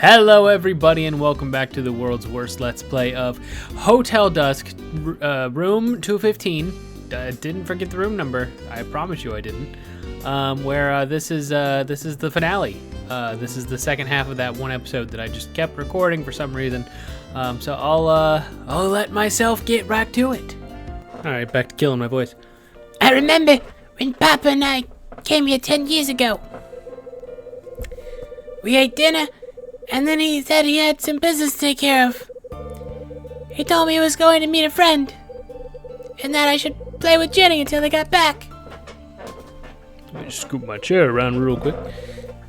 Hello everybody and welcome back to the world's worst Let's Play of Hotel Dusk, room 215. Didn't forget the room number, I promise you I didn't. This is the finale. This is the second half of that one episode that I just kept recording for some reason. So I'll let myself get right to it. Alright, back to killing my voice. I remember when Papa and I came here 10 years ago. We ate dinner, and then he said he had some business to take care of. He told me he was going to meet a friend, and that I should play with Jenny until they got back. Let me just scoop my chair around real quick.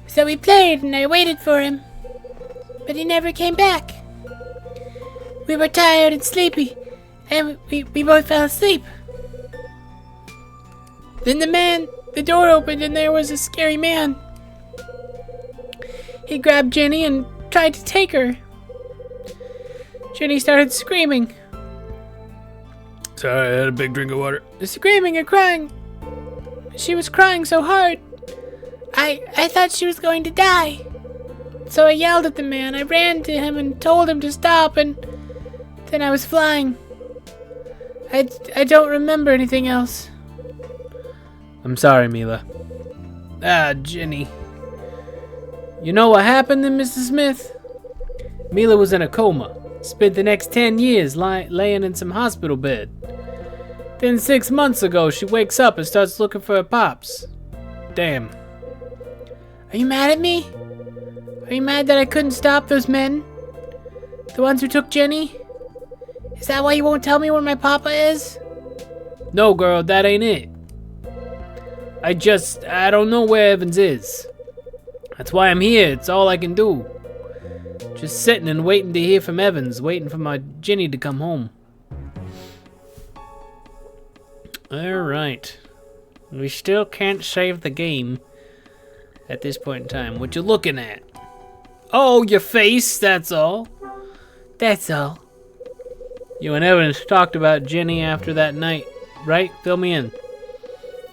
So we played, and I waited for him, but he never came back. We were tired and sleepy, and we both fell asleep. Then the door opened, and there was a scary man. He grabbed Jenny and tried to take her. Jenny started screaming. Sorry, I had a big drink of water. Screaming and crying. She was crying so hard. I thought she was going to die. So I yelled at the man. I ran to him and told him to stop, and then I was flying. I don't remember anything else. I'm sorry, Mila. Jenny. You know what happened then, Mr. Smith? Mila was in a coma. Spent the next 10 years laying in some hospital bed. Then 6 months ago, she wakes up and starts looking for her pops. Damn. Are you mad at me? Are you mad that I couldn't stop those men? The ones who took Jenny? Is that why you won't tell me where my papa is? No, girl, that ain't it. I don't know where Evans is. That's why I'm here. It's all I can do. Just sitting and waiting to hear from Evans, waiting for my Jenny to come home. Alright. We still can't save the game at this point in time. What you looking at? Oh, your face, that's all. That's all. You and Evans talked about Jenny after that night, right? Fill me in.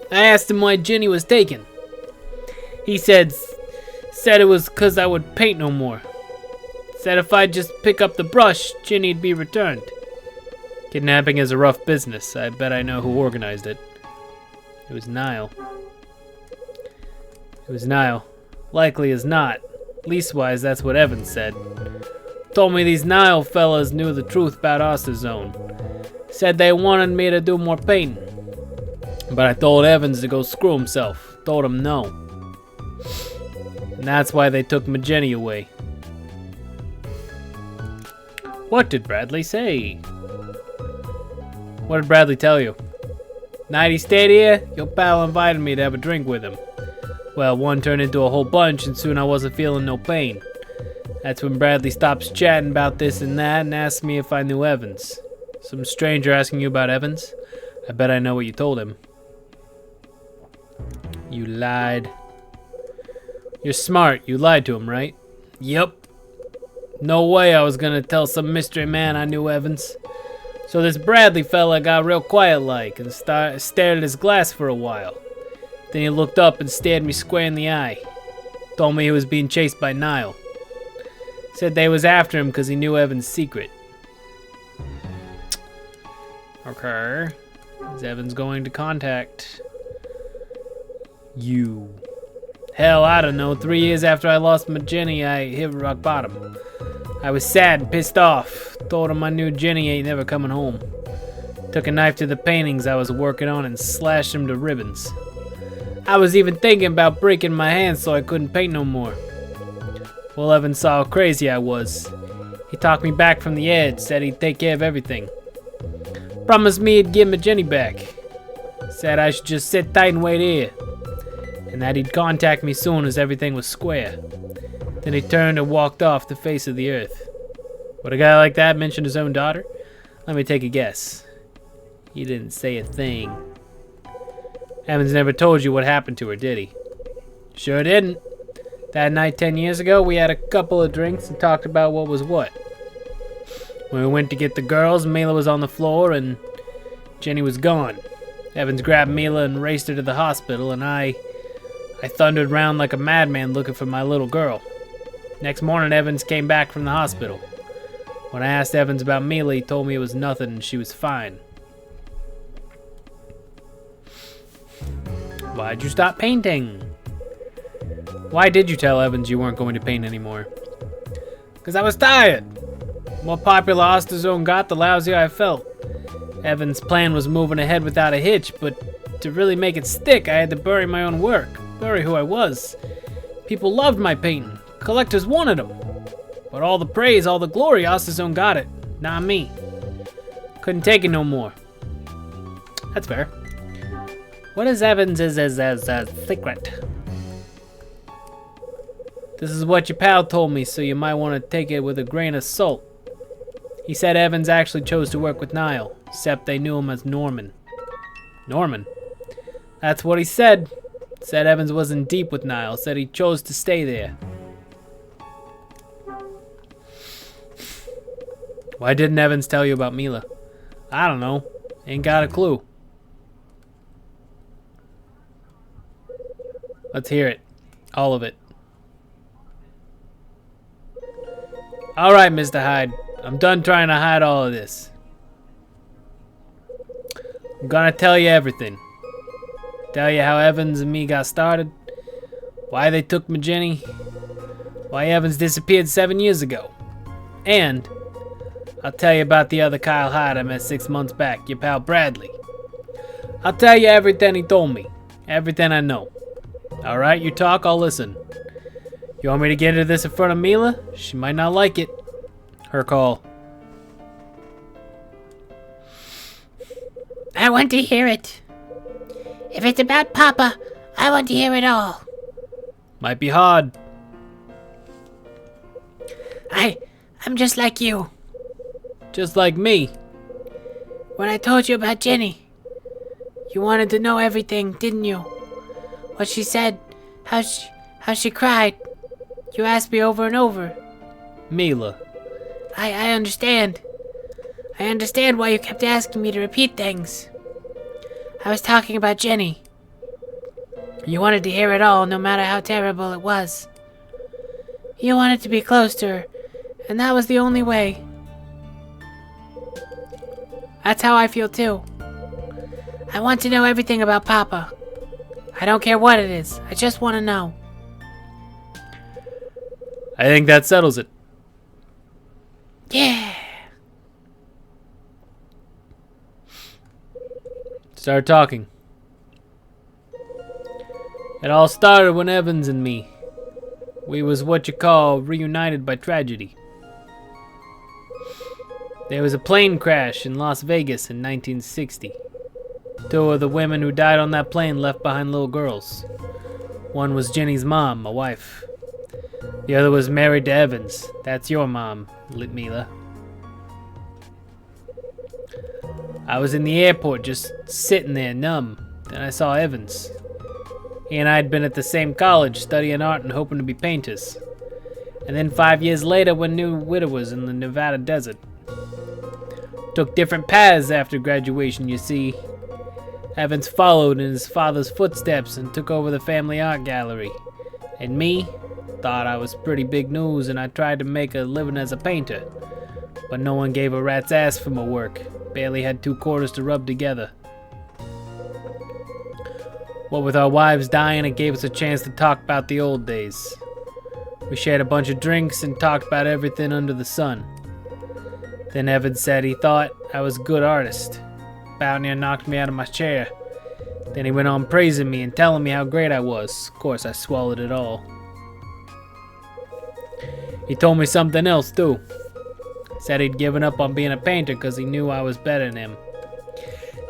I asked him why Jenny was taken. He said it was 'cause I would paint no more. Said if I'd just pick up the brush, Jenny'd be returned. Kidnapping is a rough business. I bet I know who organized it. It was Niall. It was Niall. Likely as not. Leastwise, that's what Evans said. Told me these Niall fellas knew the truth about Osterzone. Said they wanted me to do more painting. But I told Evans to go screw himself. Told him no. And that's why they took my Jenny away. What did Bradley say? What did Bradley tell you? Night he stayed here, your pal invited me to have a drink with him. Well, one turned into a whole bunch and soon I wasn't feeling no pain. That's when Bradley stops chatting about this and that and asked me if I knew Evans. Some stranger asking you about Evans? I bet I know what you told him. You lied. You're smart. You lied to him, right? Yep. No way I was gonna tell some mystery man I knew Evans. So this Bradley fella got real quiet like and stared at his glass for a while. Then he looked up and stared me square in the eye. Told me he was being chased by Niall. Said they was after him because he knew Evans' secret. Okay. Is Evans going to contact you? Hell, I don't know. 3 years after I lost my Jenny, I hit rock bottom. I was sad and pissed off. Told him I knew Jenny ain't never coming home. Took a knife to the paintings I was working on and slashed them to ribbons. I was even thinking about breaking my hands so I couldn't paint no more. Well, Evans saw how crazy I was. He talked me back from the edge, said he'd take care of everything. Promised me he'd give my Jenny back. Said I should just sit tight and wait here. And that he'd contact me soon as everything was square. Then he turned and walked off the face of the earth. Would a guy like that mention his own daughter? Let me take a guess. He didn't say a thing. Evans never told you what happened to her, did he? Sure didn't. That night 10 years ago, we had a couple of drinks and talked about what was what. When we went to get the girls, Mila was on the floor and Jenny was gone. Evans grabbed Mila and raced her to the hospital, and I thundered around like a madman looking for my little girl. Next morning, Evans came back from the hospital. When I asked Evans about Mila, he told me it was nothing and she was fine. Why'd you stop painting? Why did you tell Evans you weren't going to paint anymore? Because I was tired. The more popular Osterzone got, the lousier I felt. Evans' plan was moving ahead without a hitch, but to really make it stick, I had to bury my own work, bury who I was. People loved my painting. Collectors wanted them. But all the praise, all the glory, Osterzone got it, not me. Couldn't take it no more. That's fair. What is Evans' secret? This is what your pal told me, so you might want to take it with a grain of salt. He said Evans actually chose to work with Niall, except they knew him as Norman. Norman? That's what he said. Said Evans wasn't deep with Niall, said he chose to stay there. Why didn't Evans tell you about Mila? I don't know. Ain't got a clue. Let's hear it. All of it. Alright, Mr. Hyde. I'm done trying to hide all of this. I'm gonna tell you everything. Tell you how Evans and me got started. Why they took my Jenny. Why Evans disappeared 7 years ago. And I'll tell you about the other Kyle Hyde I met 6 months back, your pal Bradley. I'll tell you everything he told me. Everything I know. Alright, you talk, I'll listen. You want me to get into this in front of Mila? She might not like it. Her call. I want to hear it. If it's about Papa, I want to hear it all. Might be hard. I'm just like you. Just like me. When I told you about Jenny, you wanted to know everything, didn't you? What she said, how she cried. You asked me over and over. Mila. I understand. I understand why you kept asking me to repeat things. I was talking about Jenny. You wanted to hear it all, no matter how terrible it was. You wanted to be close to her, and that was the only way. That's how I feel too. I want to know everything about Papa. I don't care what it is. I just want to know. I think that settles it. Yeah. Start talking. It all started when Evans and me, we was what you call reunited by tragedy. There was a plane crash in Las Vegas in 1960. 2 of the women who died on that plane left behind little girls. One was Jenny's mom, my wife. The other was married to Evans. That's your mom, Mila. I was in the airport just sitting there numb. Then I saw Evans. He and I had been at the same college studying art and hoping to be painters. And then 5 years later we're new widowers in the Nevada desert. Took different paths after graduation, you see. Evans followed in his father's footsteps and took over the family art gallery. And me, thought I was pretty big news and I tried to make a living as a painter. But no one gave a rat's ass for my work. Barely had 2 quarters to rub together. What with our wives dying, it gave us a chance to talk about the old days. We shared a bunch of drinks and talked about everything under the sun. Then Evans said he thought I was a good artist. About near knocked me out of my chair. Then he went on praising me and telling me how great I was. Of course, I swallowed it all. He told me something else, too. Said he'd given up on being a painter because he knew I was better than him.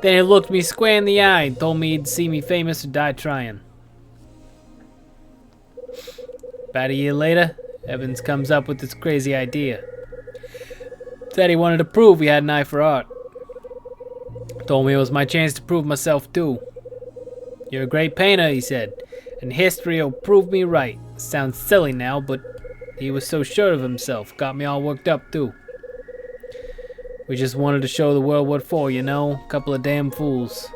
Then he looked me square in the eye and told me he'd see me famous or die trying. About a year later, Evans comes up with this crazy idea. Said he wanted to prove he had an eye for art. Told me it was my chance to prove myself too. You're a great painter, he said, and history will prove me right. Sounds silly now, but he was so sure of himself, got me all worked up too. We just wanted to show the world what for, you know, couple of damn fools.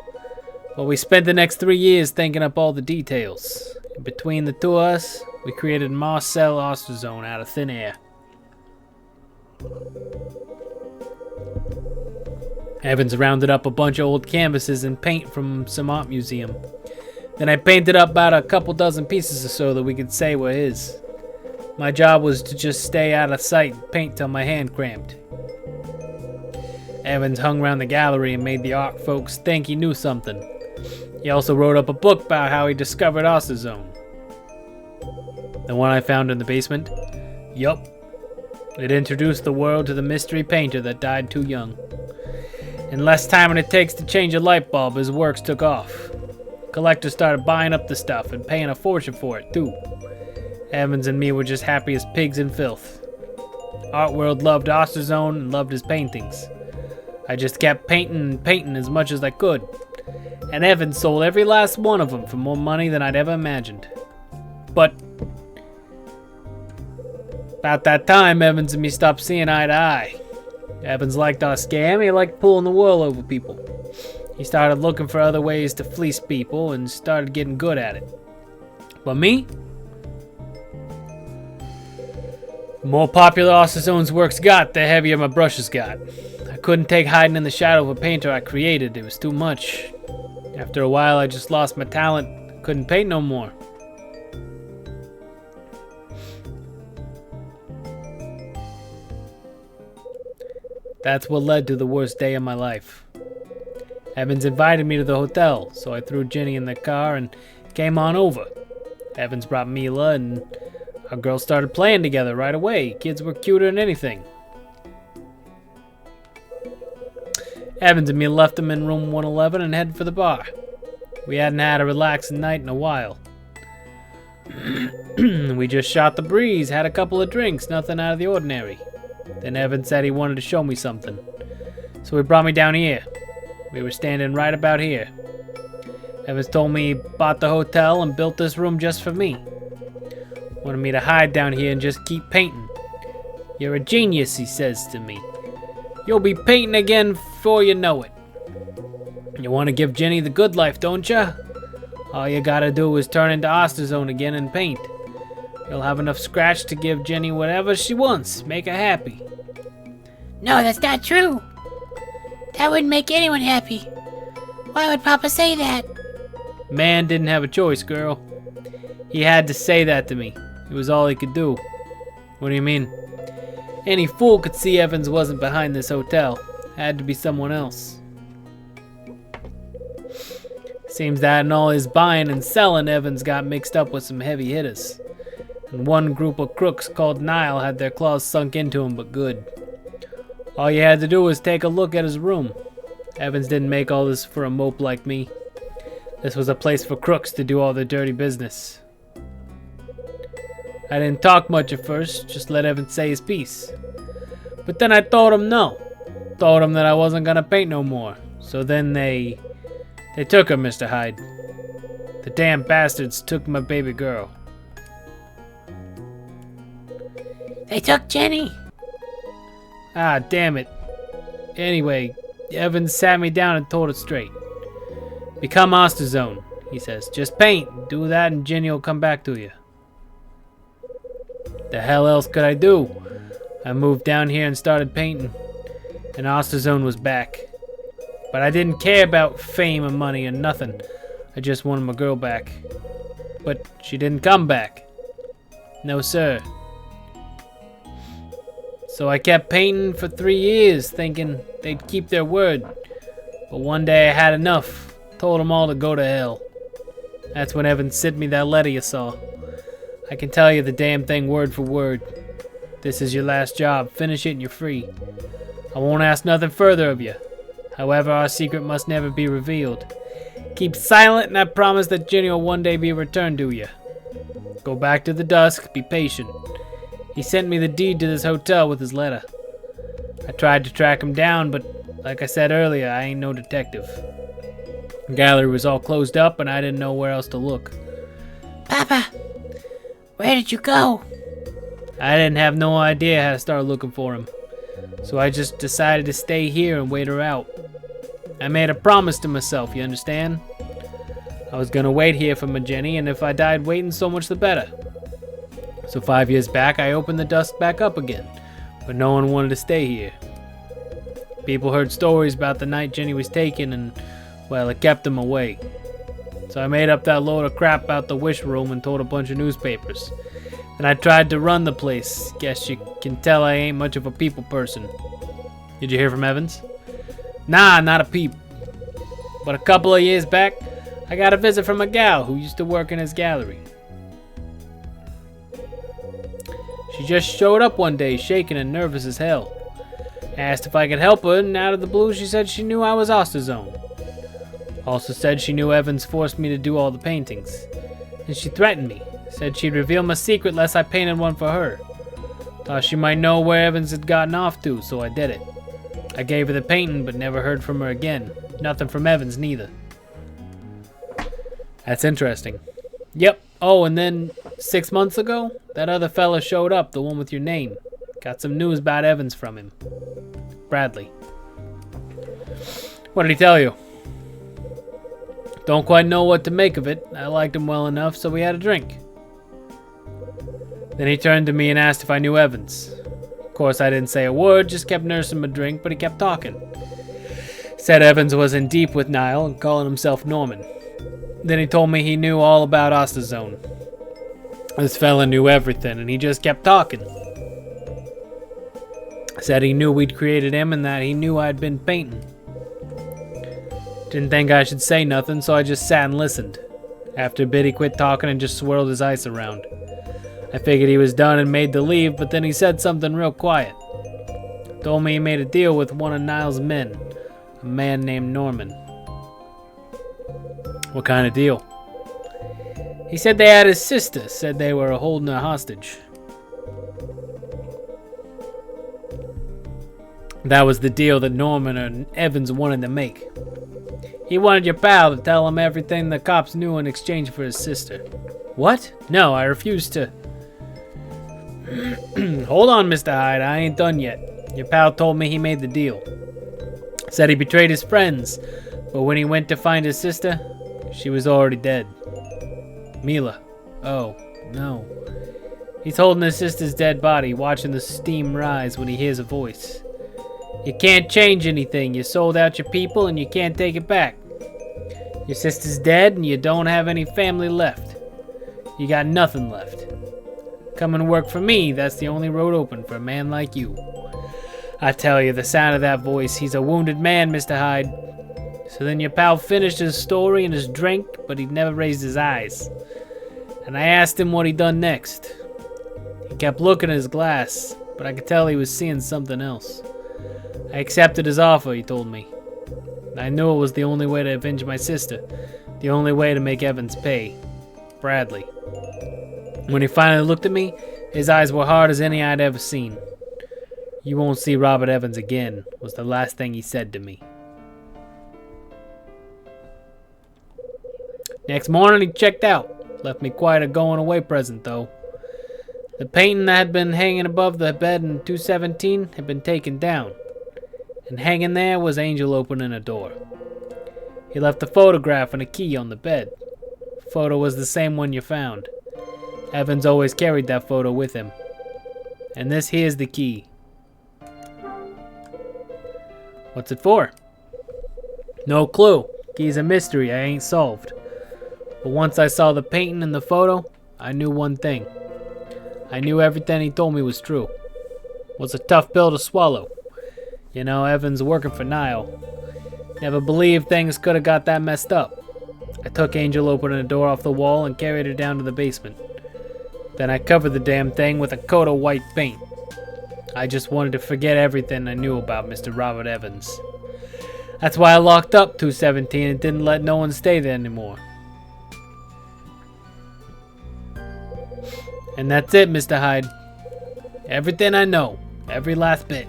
But we spent the next 3 years thinking up all the details. And between the 2 of us, We created Marcel Osterzone out of thin air. Evans rounded up a bunch of old canvases and paint from some art museum. Then I painted up about a couple dozen pieces or so that we could say were his. My job was to just stay out of sight and paint till my hand cramped. Evans hung around the gallery and made the art folks think he knew something. He also wrote up a book about how he discovered Osterzone. The one I found in the basement? Yup. It introduced the world to the mystery painter that died too young. In less time than it takes to change a light bulb, his works took off. Collectors started buying up the stuff and paying a fortune for it, too. Evans and me were just happy as pigs in filth. Art world loved Osterzone and loved his paintings. I just kept painting and painting as much as I could. And Evans sold every last one of them for more money than I'd ever imagined. But about that time, Evans and me stopped seeing eye to eye. Evans liked our scam. He liked pulling the wool over people. He started looking for other ways to fleece people and started getting good at it. But me? The more popular Osterzone's works got, the heavier my brushes got. I couldn't take hiding in the shadow of a painter I created. It was too much. After a while, I just lost my talent. Couldn't paint no more. That's what led to the worst day of my life. Evans invited me to the hotel, so I threw Ginny in the car and came on over. Evans brought Mila, and our girls started playing together right away. Kids were cuter than anything. Evans and me left them in room 111 and headed for the bar. We hadn't had a relaxing night in a while. We just shot the breeze, had a couple of drinks, nothing out of the ordinary. Then Evans said he wanted to show me something. So he brought me down here. We were standing right about here. Evans told me he bought the hotel and built this room just for me. Wanted me to hide down here and just keep painting. You're a genius, he says to me. You'll be painting again before you know it. You want to give Jenny the good life, don't you? All you gotta do is turn into Osterzone again and paint. You'll have enough scratch to give Jenny whatever she wants. Make her happy. No, that's not true. That wouldn't make anyone happy. Why would Papa say that? Man didn't have a choice, girl. He had to say that to me. It was all he could do. What do you mean? Any fool could see Evans wasn't behind this hotel. Had to be someone else. Seems that in all his buying and selling, Evans got mixed up with some heavy hitters. And one group of crooks called Nile had their claws sunk into him, but good. All you had to do was take a look at his room. Evans didn't make all this for a mope like me. This was a place for crooks to do all the dirty business. I didn't talk much at first, just let Evans say his piece. But then I told him no. Told him that I wasn't gonna paint no more. So then they took her, Mr. Hyde. The damn bastards took my baby girl. They took Jenny. Ah, damn it. Anyway, Evans sat me down and told it straight. Become Osterzone, he says. Just paint. Do that and Jenny will come back to you. The hell else could I do? I moved down here and started painting. And Osterzone was back. But I didn't care about fame or money or nothing. I just wanted my girl back. But she didn't come back. No, sir. So I kept painting for 3 years, thinking they'd keep their word. But one day I had enough. Told them all to go to hell. That's when Evans sent me that letter you saw. I can tell you the damn thing word for word. This is your last job. Finish it and you're free. I won't ask nothing further of you. However, our secret must never be revealed. Keep silent and I promise that Jenny will one day be returned to you. Go back to the Dusk. Be patient. He sent me the deed to this hotel with his letter. I tried to track him down, but like I said earlier, I ain't no detective. The gallery was all closed up and I didn't know where else to look. Papa, where did you go? I didn't have no idea how to start looking for him. So I just decided to stay here and wait her out. I made a promise to myself, you understand? I was gonna wait here for my Jenny, and if I died waiting, so much the better. So 5 years back, I opened the Dusk back up again, but no one wanted to stay here. People heard stories about the night Jenny was taken and, well, it kept them away. So I made up that load of crap about the wish room and told a bunch of newspapers. And I tried to run the place. Guess you can tell I ain't much of a people person. Did you hear from Evans? Nah, not a peep. But a couple of years back, I got a visit from a gal who used to work in his gallery. She just showed up one day, shaking and nervous as hell. I asked if I could help her, and out of the blue she said she knew I was Osterzone. Also said she knew Evans forced me to do all the paintings. And she threatened me. Said she'd reveal my secret lest I painted one for her. Thought she might know where Evans had gotten off to, so I did it. I gave her the painting, but never heard from her again. Nothing from Evans, neither. That's interesting. Yep. Oh, and then 6 months ago, that other fella showed up, the one with your name. Got some news about Evans from him. Bradley. What did he tell you? Don't quite know what to make of it. I liked him well enough, so we had a drink. Then he turned to me and asked if I knew Evans. Of course, I didn't say a word, just kept nursing my drink, but he kept talking. Said Evans was in deep with Niall and calling himself Norman. Then he told me he knew all about Osterzone. This fella knew everything, and he just kept talking. Said he knew we'd created him and that he knew I'd been painting. Didn't think I should say nothing, so I just sat and listened. After a bit, he quit talking and just swirled his ice around. I figured he was done and made to leave, but then he said something real quiet. Told me he made a deal with one of Niall's men, a man named Norman. What kind of deal? He said they had his sister, said they were holding her hostage. That was the deal that Norman and Evans wanted to make. He wanted your pal to tell him everything the cops knew in exchange for his sister. What? No, I refused to. Hold on, Mr. Hyde, I ain't done yet. Your pal told me he made the deal. Said he betrayed his friends, but when he went to find his sister, she was already dead. Mila. Oh, no. He's holding his sister's dead body, watching the steam rise when he hears a voice. You can't change anything. You sold out your people and you can't take it back. Your sister's dead and you don't have any family left. You got nothing left. Come and work for me. That's the only road open for a man like you. I tell you, the sound of that voice, he's a wounded man, Mr. Hyde. So then your pal finished his story and his drink, but he never raised his eyes. And I asked him what he done next. He kept looking at his glass, but I could tell he was seeing something else. I accepted his offer, he told me. I knew it was the only way to avenge my sister. The only way to make Evans pay. Bradley. When he finally looked at me, his eyes were hard as any I'd ever seen. You won't see Robert Evans again, was the last thing he said to me. Next morning he checked out. Left me quite a going away present though. The painting that had been hanging above the bed in 217 had been taken down. And hanging there was Angel opening a door. He left a photograph and a key on the bed. The photo was the same one you found. Evans always carried that photo with him. And this here's the key. What's it for? No clue. Key's a mystery I ain't solved. But once I saw the painting and the photo, I knew one thing. I knew everything he told me was true. It was a tough pill to swallow. You know, Evans working for Niall. Never believed things could have got that messed up. I took Angel opening a door off the wall and carried her down to the basement. Then I covered the damn thing with a coat of white paint. I just wanted to forget everything I knew about Mr. Robert Evans. That's why I locked up 217 and didn't let no one stay there anymore. And that's it, Mr. Hyde. Everything I know. Every last bit.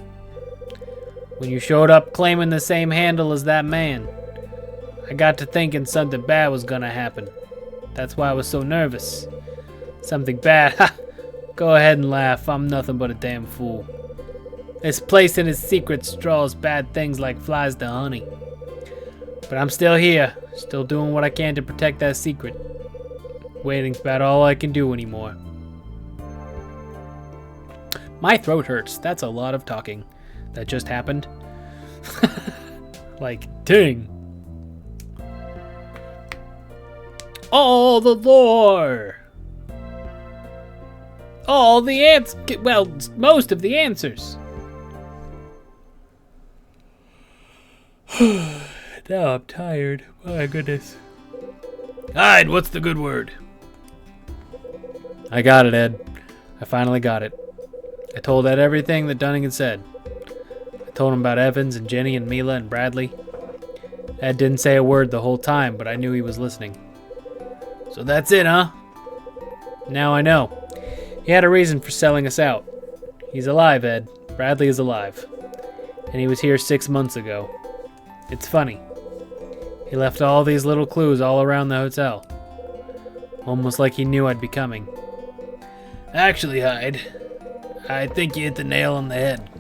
When you showed up claiming the same handle as that man, I got to thinking something bad was gonna happen. That's why I was so nervous. Something bad? Ha! Go ahead and laugh. I'm nothing but a damn fool. This place and its secrets draws bad things like flies to honey. But I'm still here, still doing what I can to protect that secret. Waiting's about all I can do anymore. My throat hurts. That's a lot of talking that just happened. Like, ding. All the lore. All the answers. Well, most of the answers. Now I'm tired. My goodness. Hyde, what's the good word? I got it, Ed. I finally got it. I told Ed everything that Dunning had said. I told him about Evans and Jenny and Mila and Bradley. Ed didn't say a word the whole time, but I knew he was listening. So that's it, huh? Now I know. He had a reason for selling us out. He's alive, Ed. Bradley is alive. And he was here 6 months ago. It's funny. He left all these little clues all around the hotel. Almost like he knew I'd be coming. Actually, Hyde, I think you hit the nail on the head.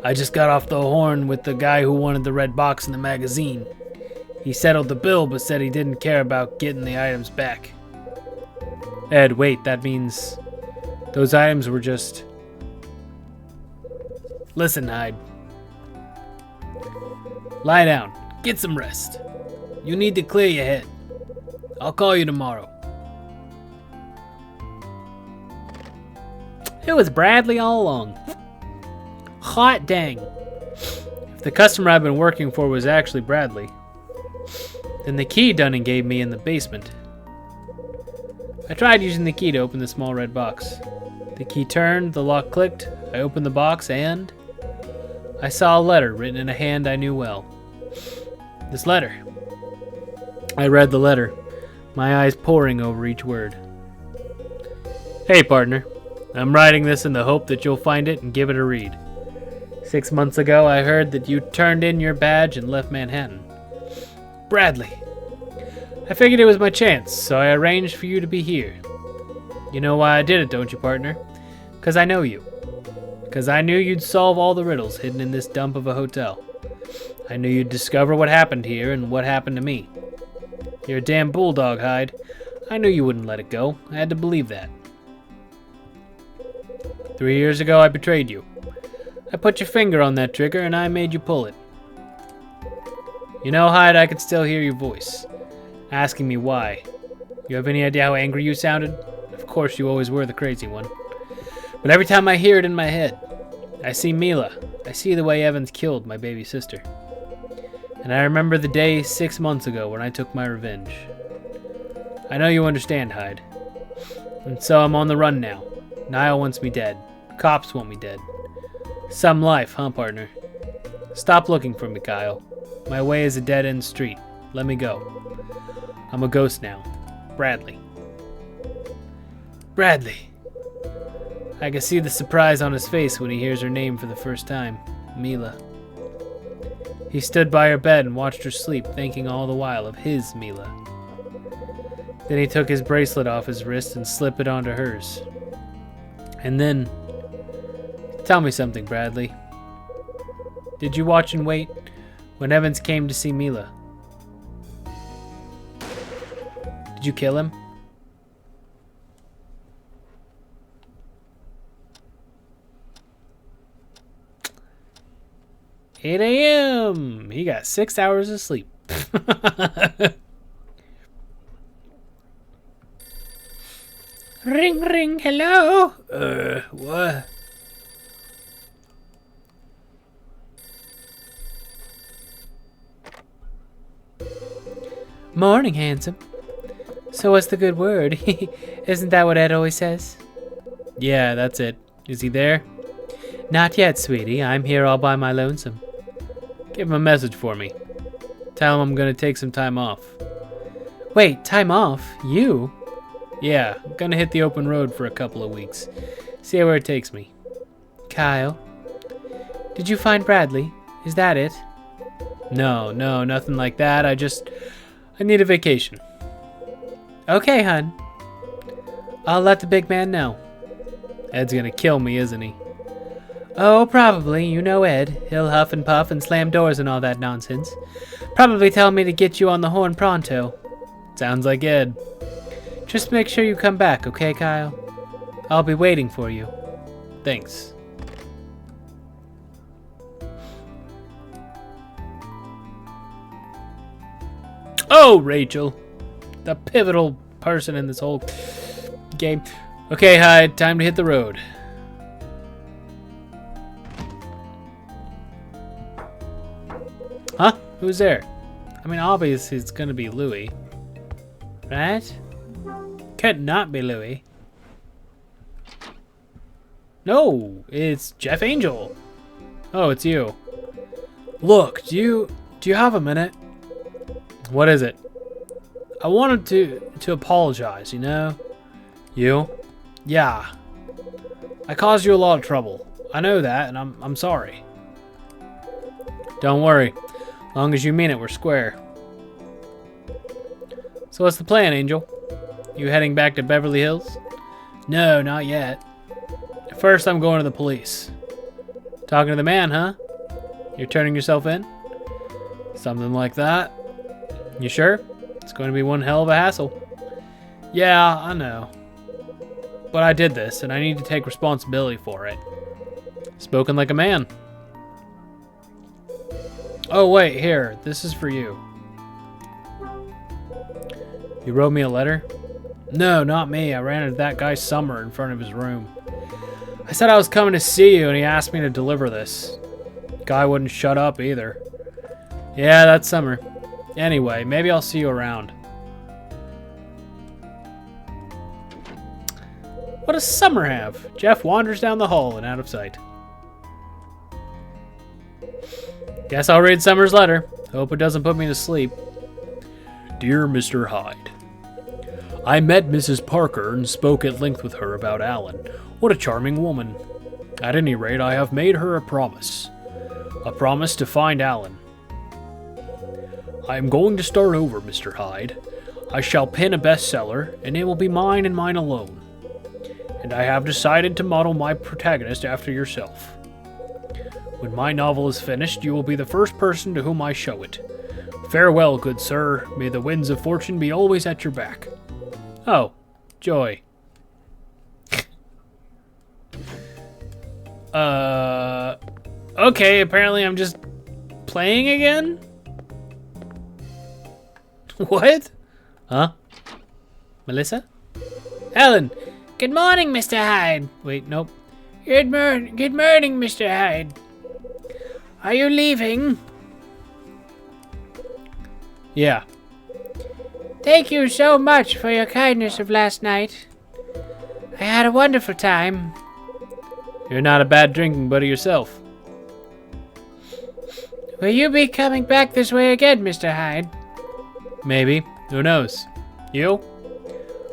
I just got off the horn with the guy who wanted the red box in the magazine. He settled the bill but said he didn't care about getting the items back. Ed, wait, that means those items were just... Listen, Hyde. Lie down. Get some rest. You need to clear your head. I'll call you tomorrow. It was Bradley all along. Hot dang. If the customer I've been working for was actually Bradley, then the key Dunning gave me in the basement. I tried using the key to open the small red box. The key turned, the lock clicked, I opened the box, and I saw a letter written in a hand I knew well. This letter. I read the letter, my eyes poring over each word. Hey, partner. I'm writing this in the hope that you'll find it and give it a read. 6 months ago, I heard that you turned in your badge and left Manhattan. Bradley. I figured it was my chance, so I arranged for you to be here. You know why I did it, don't you, partner? 'Cause I know you. 'Cause I knew you'd solve all the riddles hidden in this dump of a hotel. I knew you'd discover what happened here and what happened to me. You're a damn bulldog, Hyde. I knew you wouldn't let it go. I had to believe that. 3 years ago, I betrayed you. I put your finger on that trigger and I made you pull it. You know, Hyde, I could still hear your voice, asking me why. You have any idea how angry you sounded? Of course, you always were the crazy one. But every time I hear it in my head, I see Mila. I see the way Evans killed my baby sister. And I remember the day 6 months ago when I took my revenge. I know you understand, Hyde. And so I'm on the run now. Niall wants me dead. Cops want me dead. Some life, huh, partner? Stop looking for me, Kyle. My way is a dead-end street. Let me go. I'm a ghost now. Bradley. Bradley. I can see the surprise on his face when he hears her name for the first time. Mila. He stood by her bed and watched her sleep, thinking all the while of his Mila. Then he took his bracelet off his wrist and slipped it onto hers. And then... Tell me something, Bradley. Did you watch and wait when Evans came to see Mila? Did you kill him? "8 a.m. He got 6 hours of sleep." Ring, ring, hello? What? Morning, handsome. So what's the good word? Isn't that what Ed always says? Yeah, that's it. Is he there? Not yet, sweetie. I'm here all by my lonesome. Give him a message for me. Tell him I'm gonna take some time off. Wait, time off? You? Yeah, I'm gonna hit the open road for a couple of weeks. See where it takes me. Kyle? Did you find Bradley? Is that it? No, nothing like that. I need a vacation. Okay, hun. I'll let the big man know. Ed's gonna kill me, isn't he? Oh, probably. You know Ed. He'll huff and puff and slam doors and all that nonsense. Probably tell me to get you on the horn pronto. Sounds like Ed. Just make sure you come back, okay, Kyle? I'll be waiting for you. Thanks. Oh, Rachel. The pivotal person in this whole game. Okay, Hyde, time to hit the road. Huh? Who's there? I mean, obviously it's gonna be Louis. Right? Could not be Louis. No, it's Jeff Angel. Oh, it's you. Look, do you have a minute? What is it? I wanted to apologize, you know? You? Yeah. I caused you a lot of trouble. I know that, and I'm sorry. Don't worry. As long as you mean it, we're square. So what's the plan, Angel? You heading back to Beverly Hills? No, not yet. First, I'm going to the police. Talking to the man, huh? You're turning yourself in? Something like that. You sure? It's going to be one hell of a hassle. Yeah, I know. But I did this, and I need to take responsibility for it. Spoken like a man. Oh, wait, here. This is for you. You wrote me a letter? No, not me. I ran into that guy Summer in front of his room. I said I was coming to see you, and he asked me to deliver this. Guy wouldn't shut up either. Yeah, that's Summer. Anyway, maybe I'll see you around. What does Summer have? Jeff wanders down the hall and out of sight. Guess I'll read Summer's letter. Hope it doesn't put me to sleep. Dear Mr. Hyde, I met Mrs. Parker and spoke at length with her about Alan. What a charming woman. At any rate, I have made her a promise. A promise to find Alan. I am going to start over, Mr. Hyde. I shall pen a bestseller, and it will be mine and mine alone. And I have decided to model my protagonist after yourself. When my novel is finished, you will be the first person to whom I show it. Farewell, good sir. May the winds of fortune be always at your back. Oh, joy. Okay, apparently I'm just playing again? What? Huh? Melissa? Ellen! Good morning, Mr. Hyde. Wait, nope. Good morning, Mr. Hyde. Are you leaving? Yeah. Thank you so much for your kindness of last night. I had a wonderful time. You're not a bad drinking buddy yourself. Will you be coming back this way again, Mr. Hyde? Maybe. Who knows? You?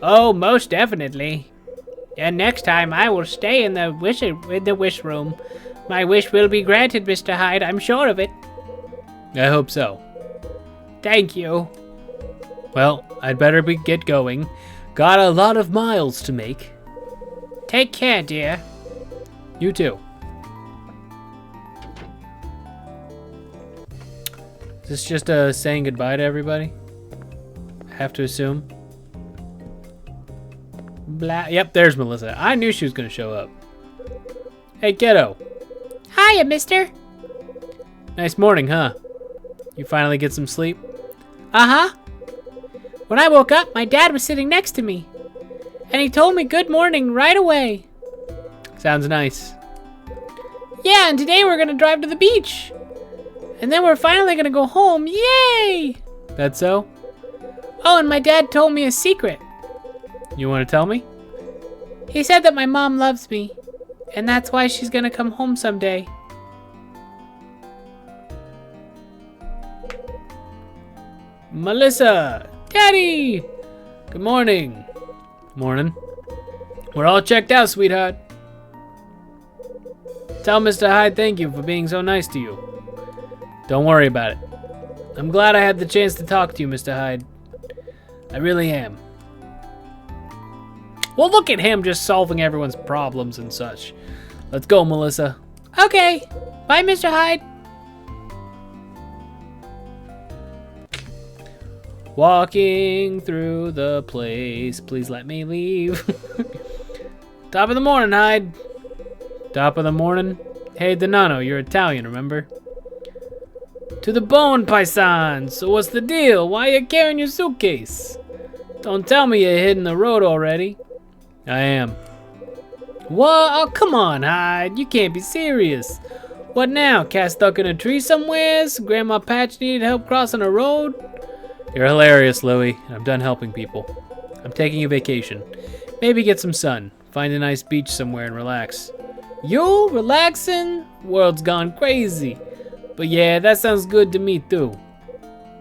Oh, most definitely. And next time I will stay in the wish room. My wish will be granted, Mr. Hyde. I'm sure of it. I hope so. Thank you. Well, I'd better get going. Got a lot of miles to make. Take care, dear. You too. Is this just saying goodbye to everybody? I have to assume. Yep, there's Melissa. I knew she was going to show up. Hey, kiddo. Hiya, mister. Nice morning, huh? You finally get some sleep? Uh-huh. When I woke up, my dad was sitting next to me. And he told me good morning right away. Sounds nice. Yeah, and today we're going to drive to the beach. And then we're finally going to go home. Yay! That's so? Oh, and my dad told me a secret. You want to tell me? He said that my mom loves me. And that's why she's going to come home someday. Melissa! Daddy! Good morning. Morning. We're all checked out, sweetheart. Tell Mr. Hyde thank you for being so nice to you. Don't worry about it. I'm glad I had the chance to talk to you, Mr. Hyde. I really am. Well, look at him just solving everyone's problems and such. Let's go, Melissa. Okay. Bye, Mr. Hyde. Walking through the place. Please let me leave. Top of the morning, Hyde. Top of the morning. Hey, Donano, you're Italian, remember? To the bone, paisan. So what's the deal? Why you carrying your suitcase? Don't tell me you're hitting the road already. I am. What? Oh, come on, Hyde. You can't be serious. What now? Cat stuck in a tree somewheres? Grandma Patch needed help crossing a road? You're hilarious, Louie. I'm done helping people. I'm taking a vacation. Maybe get some sun. Find a nice beach somewhere and relax. You? Relaxing? World's gone crazy. But yeah, that sounds good to me too.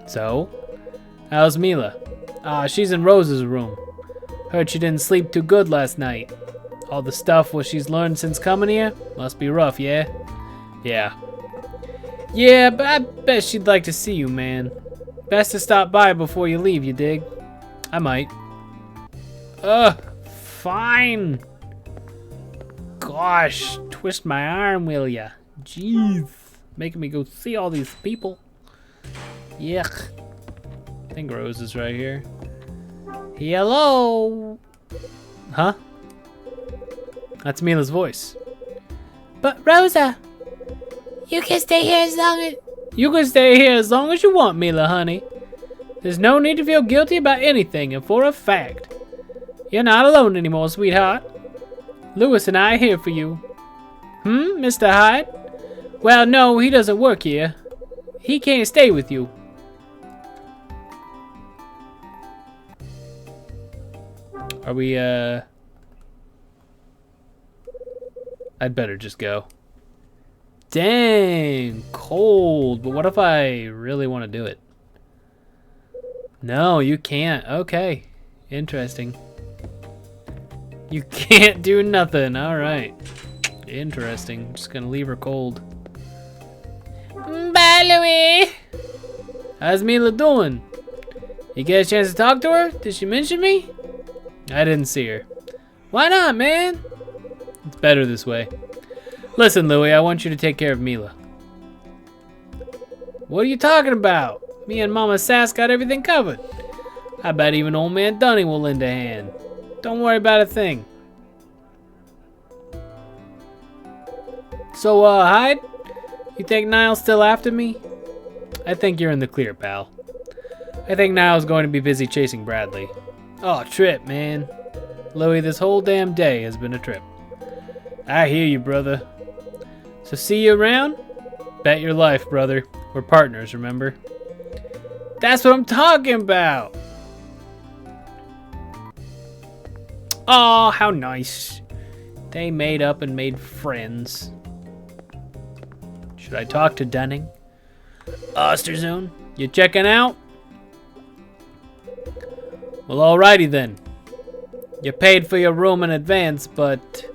So? How's Mila? She's in Rose's room. Heard she didn't sleep too good last night. All the stuff what she's learned since coming here? Must be rough, yeah? Yeah. Yeah, but I bet she'd like to see you, man. Best to stop by before you leave, you dig? I might. Fine. Gosh, twist my arm, will ya? Jeez. Making me go see all these people. Yuck. I think Rose is right here. Hello? Huh? That's Mila's voice. But Rosa, you can stay here as long as... You can stay here as long as you want, Mila, honey. There's no need to feel guilty about anything, and for a fact, you're not alone anymore, sweetheart. Lewis and I are here for you. Mr. Hyde? Well, no, he doesn't work here. He can't stay with you. Are we, I'd better just go. Dang, cold. But what if I really want to do it? No, you can't. Okay. Interesting. You can't do nothing. All right. Interesting. Just gonna leave her cold. Bye, Louie. How's Mila doing? You get a chance to talk to her? Did she mention me? I didn't see her. Why not, man? It's better this way. Listen, Louie, I want you to take care of Mila. What are you talking about? Me and Mama Sass got everything covered. I bet even old man Dunning will lend a hand. Don't worry about a thing. So, Hyde? You think Niall's still after me? I think you're in the clear, pal. I think Niall's going to be busy chasing Bradley. Oh, trip, man. Louie, this whole damn day has been a trip. I hear you, brother. So see you around? Bet your life, brother. We're partners, remember? That's what I'm talking about! Oh, how nice. They made up and made friends. Should I talk to Dunning? Osterzone, you checking out? Well, alrighty then. You paid for your room in advance, but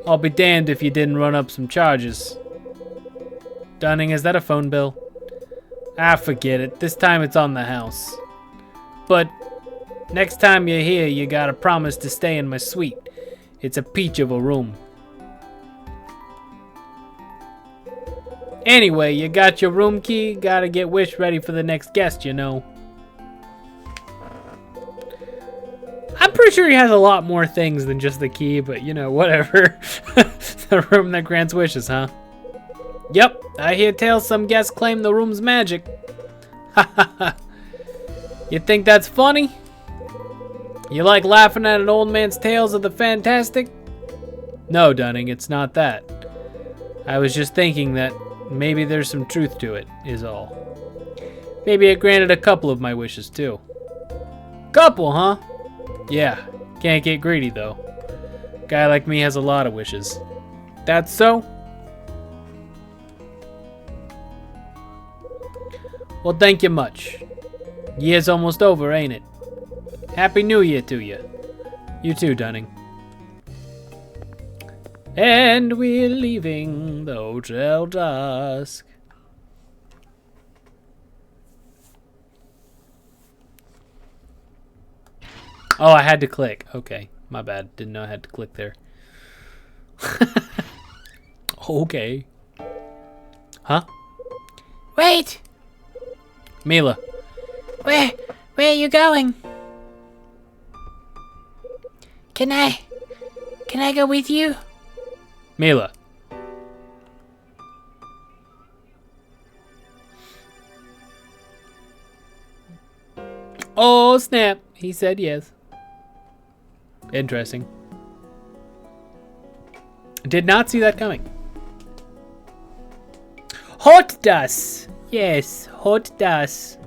I'll be damned if you didn't run up some charges. Dunning, is that a phone bill? Ah, forget it. This time it's on the house. But next time you're here, you gotta promise to stay in my suite. It's a peach of a room. Anyway, you got your room key. Gotta get Wish ready for the next guest, you know. I'm pretty sure he has a lot more things than just the key, but you know, whatever. The room that grants wishes, huh? Yep, I hear tales some guests claim the room's magic. Ha. You think that's funny? You like laughing at an old man's tales of the fantastic? No, Dunning, it's not that. I was just thinking that maybe there's some truth to it, is all. Maybe it granted a couple of my wishes, too. Couple, huh? Yeah, can't get greedy, though. Guy like me has a lot of wishes. That's so? Well, thank you much. Year's almost over, ain't it? Happy New Year to you. You too, Dunning. And we're leaving the Hotel Dusk. Oh, I had to click. Okay, my bad. Didn't know I had to click there. Okay. Huh? Wait! Mila. Where are you going? Can I go with you? Mila. Oh, snap. He said yes. Interesting. Did not see that coming. Hot Dusk. Yes, Hot Dusk.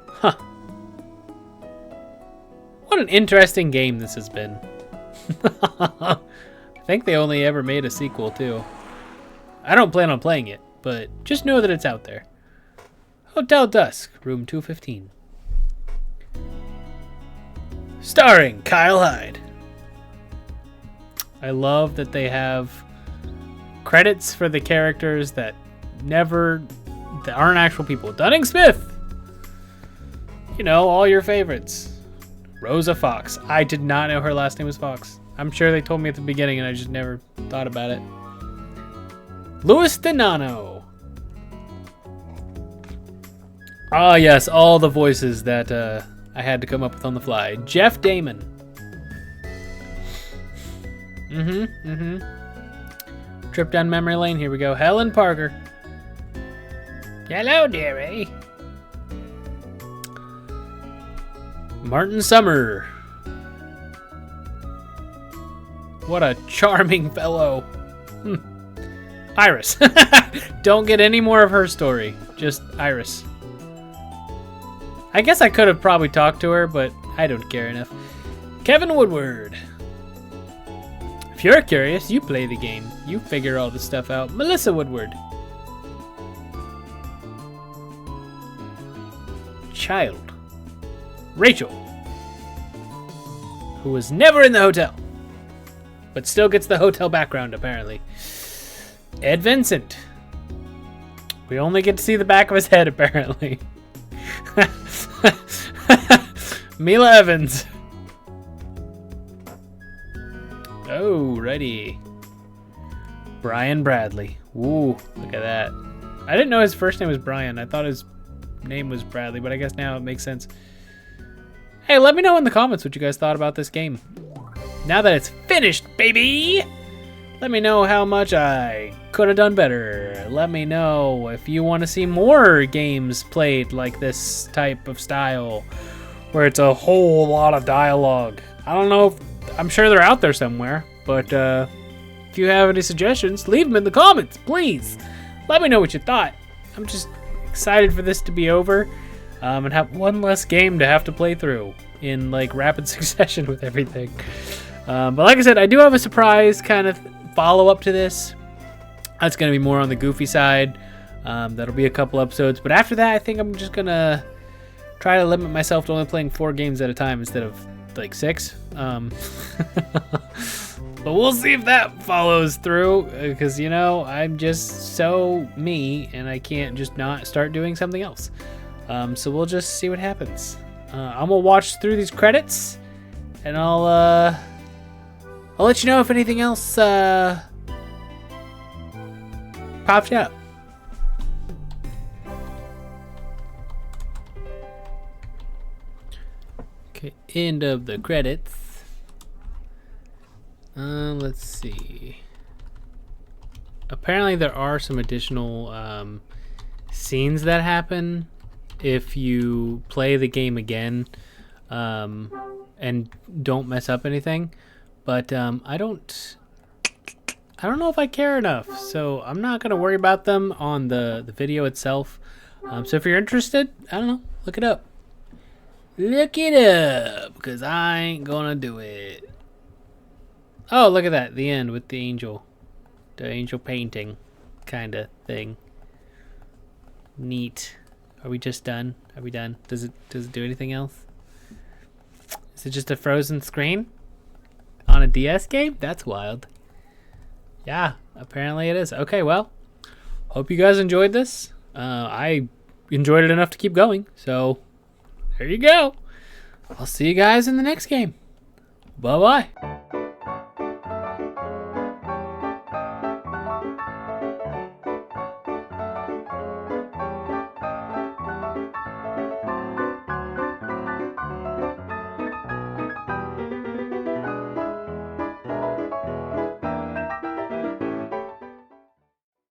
Huh. What an interesting game this has been. I think they only ever made a sequel, too. I don't plan on playing it, but just know that it's out there. Hotel Dusk, room 215. Starring Kyle Hyde. I love that they have credits for the characters that aren't actual people. Dunning-Smith! You know, all your favorites. Rosa Fox. I did not know her last name was Fox. I'm sure they told me at the beginning and I just never thought about it. Louis Donano. Ah, yes, all the voices that I had to come up with on the fly. Jeff Damon. Trip down memory lane. Here we go. Helen Parker. Hello, dearie. Martin Summer. What a charming fellow. Iris. Don't get any more of her story. Just Iris. I guess I could have probably talked to her, but I don't care enough. Kevin Woodward. If you're curious, you play the game. You figure all this stuff out. Melissa Woodward. Child. Rachel. Who was never in the hotel, but still gets the hotel background, apparently. Ed Vincent. We only get to see the back of his head, apparently. Mila Evans. Oh, righty. Brian Bradley. Ooh, look at that. I didn't know his first name was Brian. I thought his name was Bradley, but I guess now it makes sense. Hey, let me know in the comments what you guys thought about this game. Now that it's finished, baby! Let me know how much I could have done better. Let me know if you want to see more games played like this type of style, where it's a whole lot of dialogue. I don't know if, I'm sure they're out there somewhere, but if you have any suggestions, leave them in the comments, please. Let me know what you thought. I'm just excited for this to be over and have one less game to have to play through in like rapid succession with everything. But like I said, I do have a surprise kind of follow-up to this. That's going to be more on the goofy side. That'll be a couple episodes. But after that, I think I'm just going to try to limit myself to only playing 4 games at a time instead of like 6. But we'll see if that follows through, because, you know, I'm just so me, and I can't just not start doing something else. So we'll just see what happens. I'm going to watch through these credits, and I'll let you know if anything else pops up. Okay, end of the credits. Let's see. Apparently there are some additional scenes that happen if you play the game again and don't mess up anything. But I don't know if I care enough, so I'm not gonna worry about them on the video itself. So if you're interested, I don't know, look it up. Look it up, because I ain't gonna do it. Oh, look at that, the end with the angel painting kind of thing. Neat. Are we just done? Are we done? Does it do anything else? Is it just a frozen screen on a DS game? That's wild. Yeah, apparently it is. Okay, well, hope you guys enjoyed this. I enjoyed it enough to keep going, so there you go. I'll see you guys in the next game. Bye-bye.